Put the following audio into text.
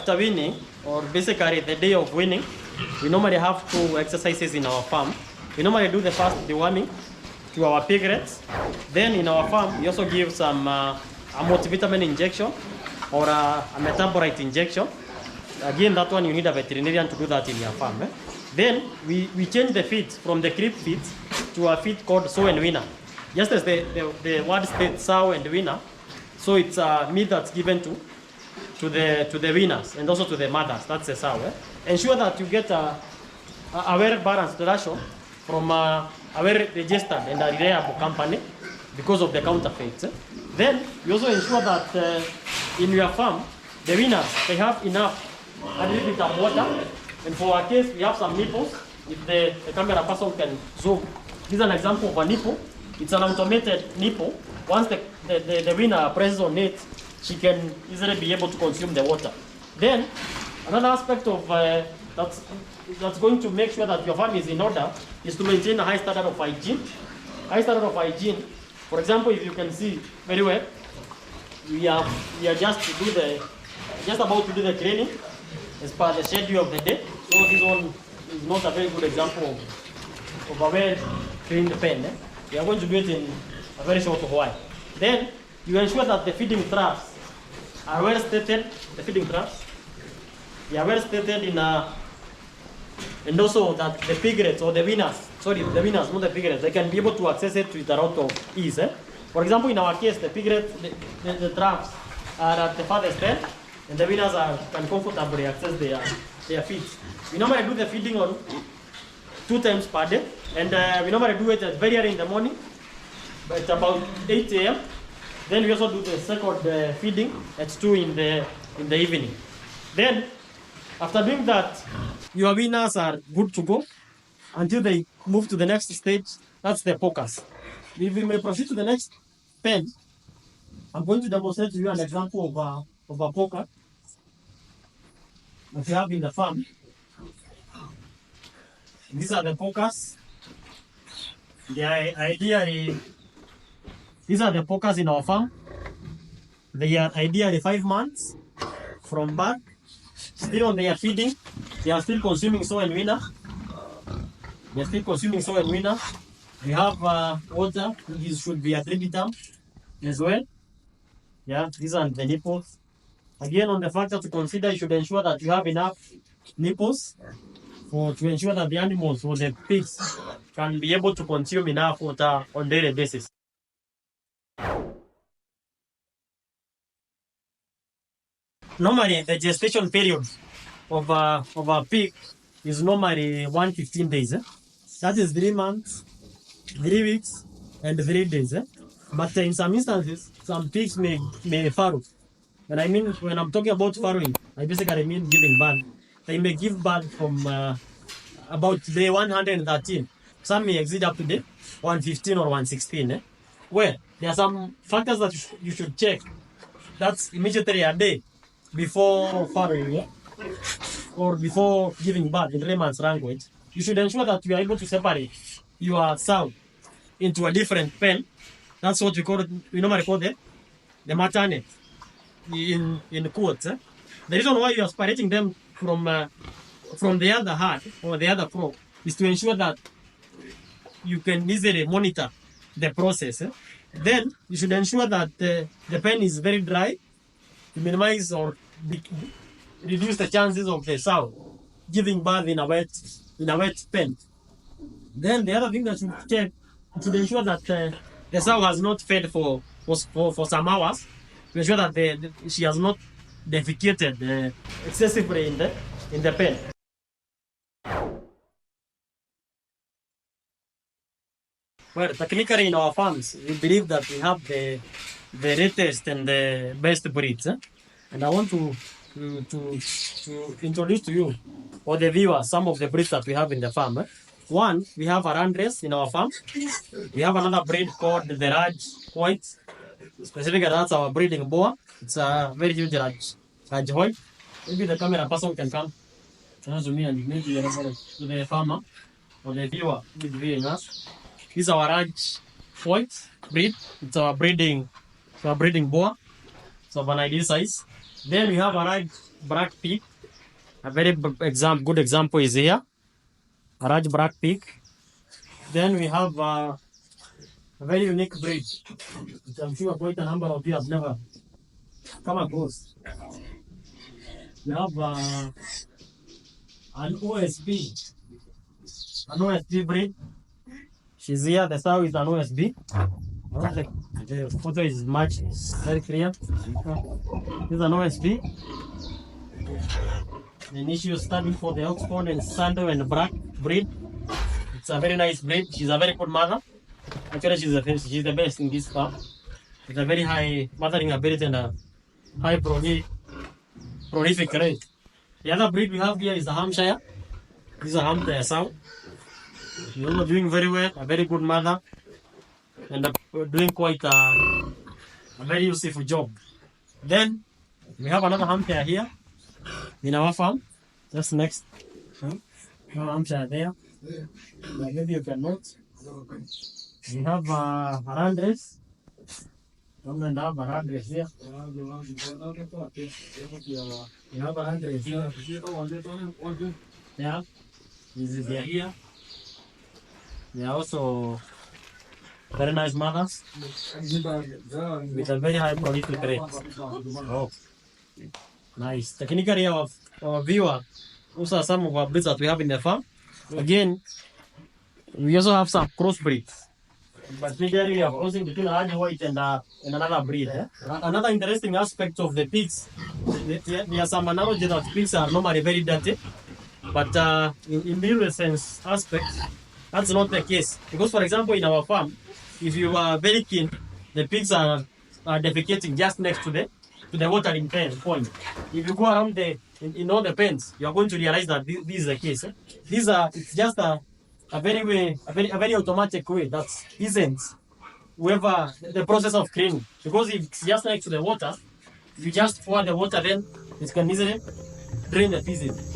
after winning, or basically the day of winning, we normally have 2 exercises in our farm. We normally do the first deworming to our piglets. Then in our farm, we also give some a multivitamin injection or a metabolite injection. Again, that one you need a veterinarian to do that in your farm. Then we change the feed from the crib feed to a feed called sow and winner. Just as the word states, sow and winner. So it's a meat that's given to the winners and also to the mothers. That's the sow. Ensure that you get a well-balanced ration from a well-registered and a reliable company because of the counterfeits. Then you also ensure that in your farm, the winners, they have enough a little bit of water. And for our case, we have some nipples. If the camera person can zoom, this is an example of a nipple. It's an automated nipple. Once the winner presses on it, she can easily be able to consume the water. Then, another aspect of that's going to make sure that your farm is in order is to maintain a high standard of hygiene. High standard of hygiene. For example, if you can see very well, we are just about to do the cleaning as per the schedule of the day. So this one is not a very good example of a well-cleaned pen. We are going to do it in a very short while. Then you ensure that the feeding traps are well stated. The feeding traps, they are well stated and also that the piglets or the winners, not the piglets, they can be able to access it with a lot of ease. For example, in our case, the piglets, the traps are at the farthest end, and the winners can comfortably access their feed. We normally do the feeding on 2 times per day, and we normally do it very early in the morning, at about 8 a.m. Then we also do the second feeding at 2 in the evening. Then, after doing that, your winners are good to go until they move to the next stage. That's the focus. If we may proceed to the next pen, I'm going to demonstrate to you an example of a poker that we have in the farm. These are the pokers. The idea is, these are the pokers in our farm. They are ideally 5 months from birth. Still on their feeding. They are still consuming sow and winner. They are still consuming sow and winner. We have water. This should be at libitum as well. Yeah, these are the nipples. Again, on the factor to consider, you should ensure that you have enough nipples to ensure that the animals or the pigs can be able to consume enough water on a daily basis. Normally, the gestation period of a pig is normally 115 days. That is 3 months, 3 weeks, and 3 days. But in some instances, some pigs may farrow. And I mean, when I'm talking about farrowing, I basically mean giving birth. They may give birth from about day 113. Some may exceed up to day 115 or 116. Well, there are some factors that you should check. That's immediately a day before farrowing, or before giving birth in layman's language. You should ensure that you are able to separate your sow into a different pen. That's what we normally call the maternity in quotes. The reason why you are separating them from the other herd or the other flock is to ensure that you can easily monitor the process. Then you should ensure that the pen is very dry to minimize or reduce the chances of the sow giving birth in a wet pen. Then the other thing that you should check, you should ensure that the sow has not fed for some hours, to ensure that she has not defecated excessively in the pen. Well, technically in our farms, we believe that we have the latest and the best breeds. And I want to introduce to you or the viewers some of the breeds that we have in the farm. One, we have a Randrace in our farm. We have another breed called the Raj White. Specifically, that's our breeding boa. It's a very huge Raj White. Maybe the camera person can come to me and maybe to the farmer or the viewer who is viewing us. This is our Raj White breed. It's our breeding boa. It's of an ideal size. Then we have a black pig. A very good example is here. A large black pig. Then we have a very unique breed, which I'm sure quite a number of you have never come across. We have an OSB. An OSB breed. She's here. The sow is an OSB. The photo is much very clear. This is an OSB. The initial study for the Oxford and Sando and Black breed. It's a very nice breed. She's a very good mother. Actually, she's the best in this farm. With a very high mothering ability and a high prolific rate. The other breed we have here is the Hampshire. This is a Hampshire sow. She's also doing very well. A very good mother. And doing quite a very useful job. Then we have another Hampshire here in our farm, just next. Hampshire there. Maybe you can note. We have a Harandes. And have a Harandes here. We have a Harandes here. Yeah. This is here. They are also very nice mothers with a very high prolific rate. Oh, nice. Technically, our viewer, also are some of our breeds that we have in the farm. Again, we also have some crossbreeds. But majorly we are crossing between a honey white and another breed. Another interesting aspect of the pigs, there are some analogy that pigs are normally very dirty. But in the sense aspect, that's not the case. Because, for example, in our farm, if you are very keen, the pigs are defecating just next to the watering pen point. If you go around in all the pens, you are going to realize that this is the case. It's just a very automatic way that isn't whoever the process of cleaning. Because if it's just next to the water, if you just pour the water, then it can easily drain the feces.